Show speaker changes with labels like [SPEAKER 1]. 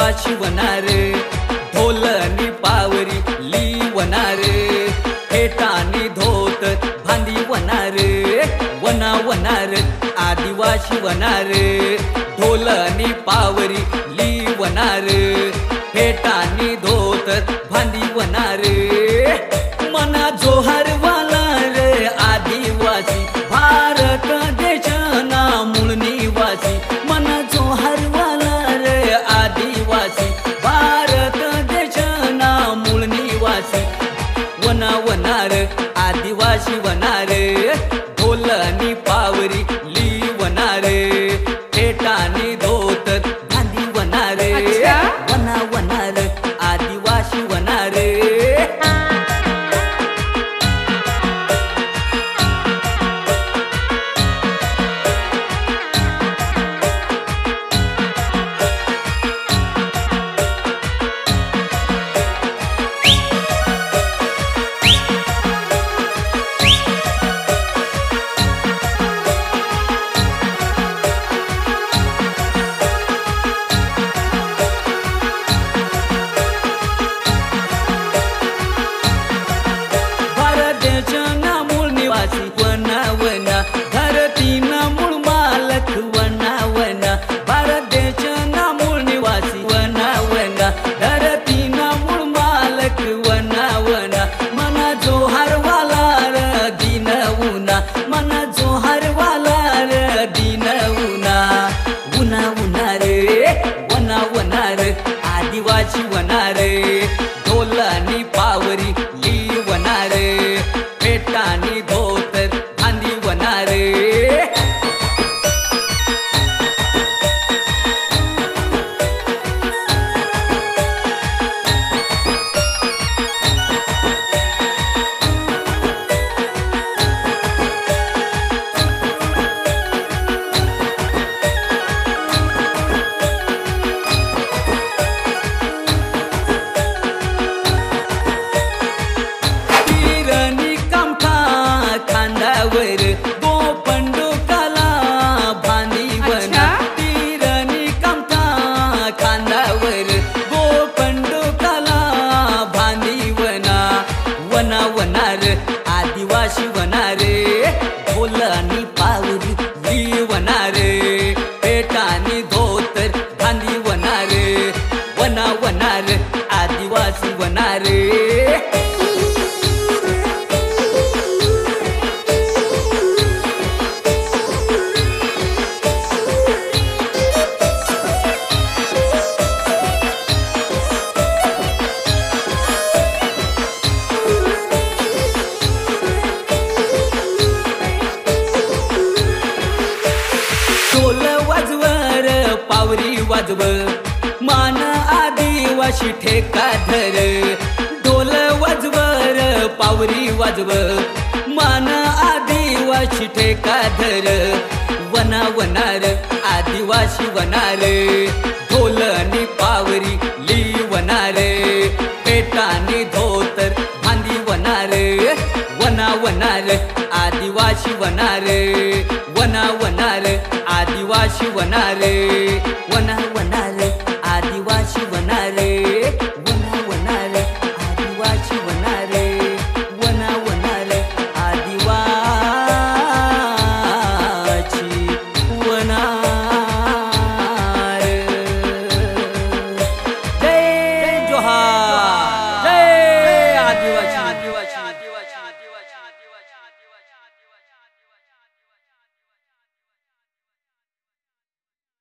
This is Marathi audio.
[SPEAKER 1] आदिवासी वनार ढोलनी पावरी लिवनार फेटानी धोत भांदी वनार वना वनार आदिवासी वनार ढोलनी पावरी लिवनार फेटानी धोत भांदी वनार मना जोहर वाला रे आदिवासी भारत देशना मूळ निवासी मना जोहर वाला रे आदिवासी भारत देशना मूळ निवासी वना वनार आदिवासी वनार ढोलनी पावरी लिवनार फेटानी धोत भांदी वनार वना वनार आदिवासी वनार आदिवासी वनार ढोलनी पावरी लिवनार फेटानी धोत भांदी वनार आदिवासी वनार ढोलनी पावरी लिवनार फेटानी धोतर भांदी वनार वना वनार आदिवासी वनार पावरी वाजव मान आदिवासी ठेका धर ढोल वाजवर पावरी वाजव मान आदिवासी ठेका धर वना वनार आदिवासी वनार ढोलनी पावरी लिवनार फेटानी धोतर भांदी वनार वना वनार आदिवासी वनार वना वनार आदिवासी वनार वना वनार आदिवासी वनार वना वनार आदिवासी वनार वना वनार आदिवासी वनार जय जोहार।